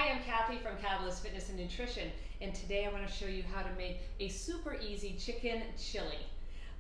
Hi, I'm Kathy from Catalyst Fitness and Nutrition, and today I want to show you how to make a super easy chicken chili.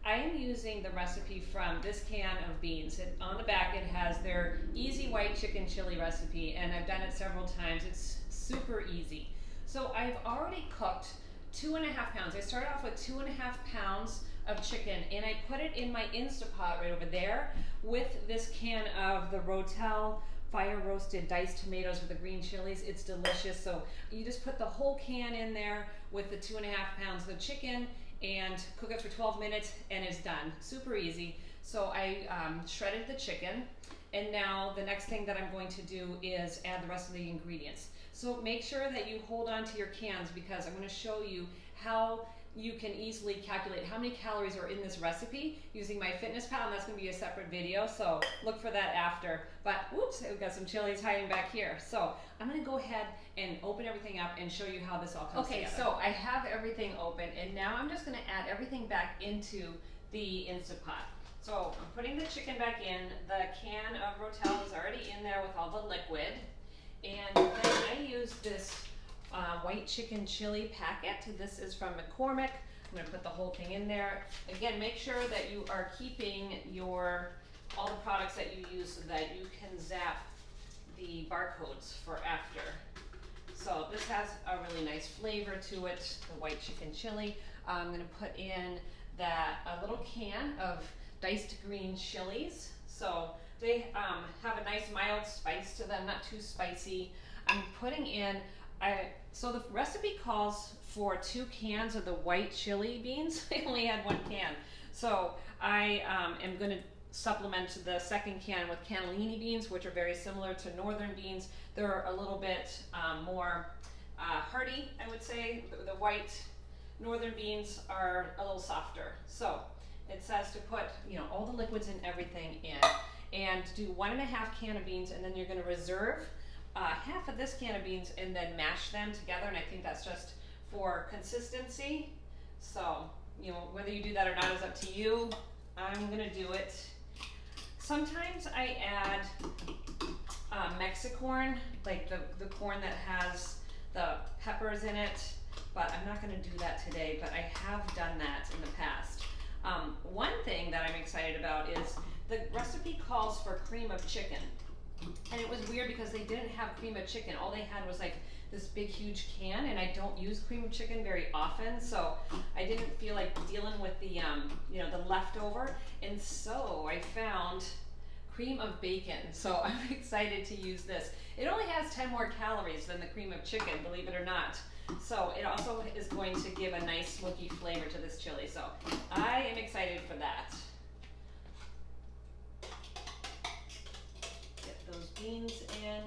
I am using the recipe from this can of beans. On the back it has their easy white chicken chili recipe, and I've done it several times. It's super easy. So I've already cooked 2.5 pounds. I started off with 2.5 pounds of chicken, and I put it in my Instapot right over there with this can of the Rotel fire roasted diced tomatoes with the green chilies. It's delicious. So you just put the whole can in there with the 2.5 pounds of chicken and cook it for 12 minutes and it's done. Super easy. So I shredded the chicken, and now the next thing that I'm going to do is add the rest of the ingredients. So make sure that you hold on to your cans, because I'm going to show you how you can easily calculate how many calories are in this recipe using MyFitnessPal, and that's going to be a separate video, so look for that after. But whoops, we've got some chilies hiding back here. So I'm going to go ahead and open everything up and show you how this all comes together. Okay, so I have everything open, and now I'm just going to add everything back into the Instapot. So I'm putting the chicken back in. The can of Rotel is already in there with all the liquid, and then I use this white chicken chili packet. This is from McCormick. I'm going to put the whole thing in there. Again, make sure that you are keeping all the products that you use so that you can zap the barcodes for after. So this has a really nice flavor to it, the white chicken chili. I'm going to put in a little can of diced green chilies. So they have a nice mild spice to them, not too spicy. I'm putting in so the recipe calls for 2 cans of the white chili beans. I only had 1 can. So I am going to supplement the second can with cannellini beans, which are very similar to northern beans. They're a little bit more hearty, I would say. The white northern beans are a little softer. So it says to put all the liquids and everything in, and do 1.5 can of beans, and then you're going to reserve half of this can of beans and then mash them together, and I think that's just for consistency. So whether you do that or not is up to you. I'm gonna do it. Sometimes I add Mexicorn, like the corn that has the peppers in it, but I'm not gonna do that today, but I have done that in the past. One thing that I'm excited about is the recipe calls for cream of chicken. And it was weird because they didn't have cream of chicken. All they had was like this big huge can, and I don't use cream of chicken very often, so I didn't feel like dealing with the the leftover. And so I found cream of bacon. So I'm excited to use this. It only has 10 more calories than the cream of chicken, believe it or not. So it also is going to give a nice smoky flavor to this chili. So I am excited for that. Those beans in.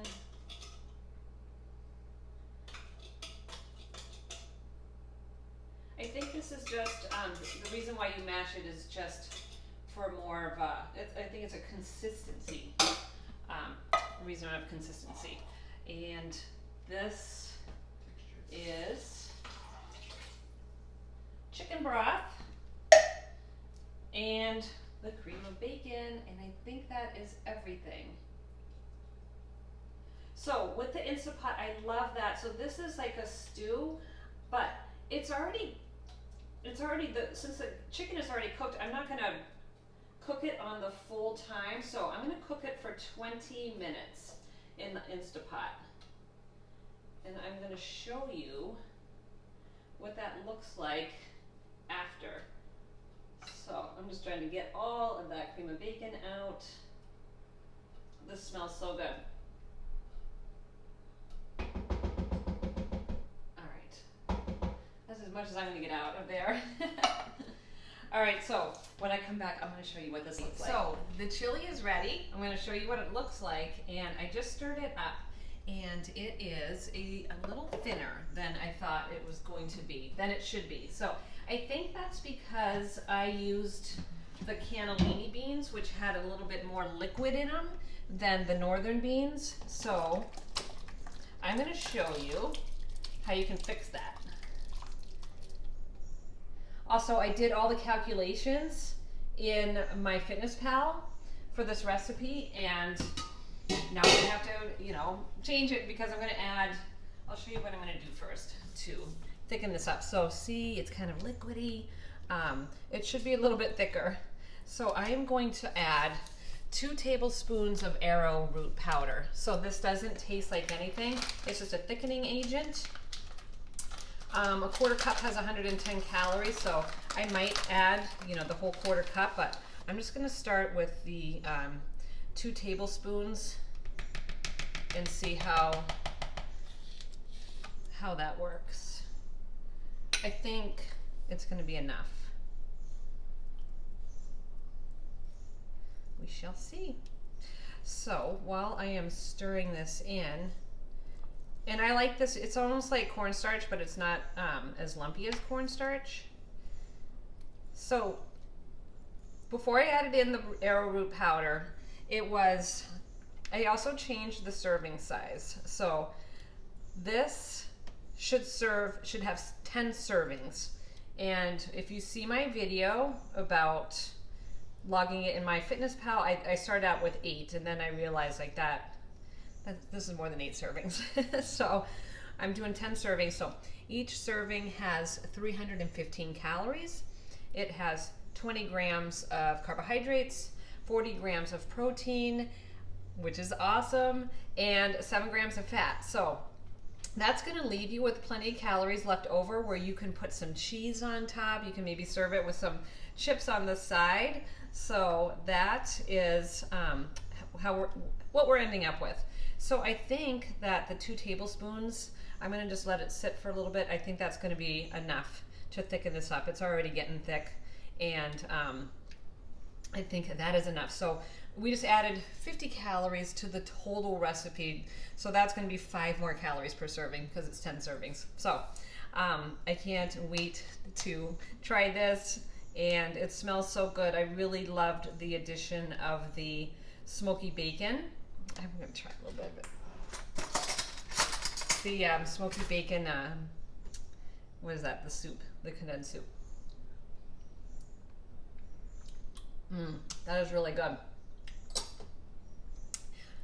I think this is just, the reason why you mash it is just for more of I think it's a consistency, reason of consistency. And this is chicken broth and the cream of bacon, and I think that is everything. So with the Instapot, I love that. So this is like a stew, but since the chicken is already cooked, I'm not gonna cook it on the full time. So I'm gonna cook it for 20 minutes in the Instapot. And I'm gonna show you what that looks like after. So I'm just trying to get all of that cream of bacon out. This smells so good. As much as I'm going to get out of there. All right, so when I come back, I'm going to show you what this looks like. So the chili is ready. I'm going to show you what it looks like, and I just stirred it up, and it is a little thinner than I thought it was going to be, than it should be. So I think that's because I used the cannellini beans, which had a little bit more liquid in them than the northern beans. So I'm going to show you how you can fix that. Also, I did all the calculations in MyFitnessPal for this recipe, and now I'm gonna have to, change it because I'm gonna add I'll show you what I'm going to do first to thicken this up. So see, it's kind of liquidy. It should be a little bit thicker. So I am going to add 2 tablespoons of arrowroot powder. So this doesn't taste like anything. It's just a thickening agent. A 1/4 cup has 110 calories, so I might add, the whole 1/4 cup, but I'm just going to start with the 2 tablespoons and see how that works. I think it's going to be enough. We shall see. So while I am stirring this in, and I like this, it's almost like cornstarch, but it's not as lumpy as cornstarch. So before I added in the arrowroot powder, I also changed the serving size. So this should have 10 servings. And if you see my video about logging it in MyFitnessPal, I started out with 8, and then I realized like that this is more than 8 servings. So I'm doing 10 servings. So each serving has 315 calories. It has 20 grams of carbohydrates, 40 grams of protein, which is awesome, and 7 grams of fat. So that's going to leave you with plenty of calories left over, where you can put some cheese on top. You can maybe serve it with some chips on the side. So that is what we're ending up with. So I think that the 2 tablespoons, I'm going to just let it sit for a little bit. I think that's going to be enough to thicken this up. It's already getting thick, and I think that is enough. So we just added 50 calories to the total recipe. So that's going to be 5 more calories per serving because it's 10 servings. So I can't wait to try this, and it smells so good. I really loved the addition of the smoky bacon. I'm going to try a little bit of it. The smoky bacon, what is that? The soup, the condensed soup. That is really good.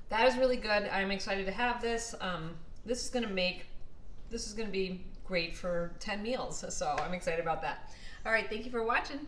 That is really good. I'm excited to have this. This is going to be great for 10 meals. So I'm excited about that. All right, thank you for watching.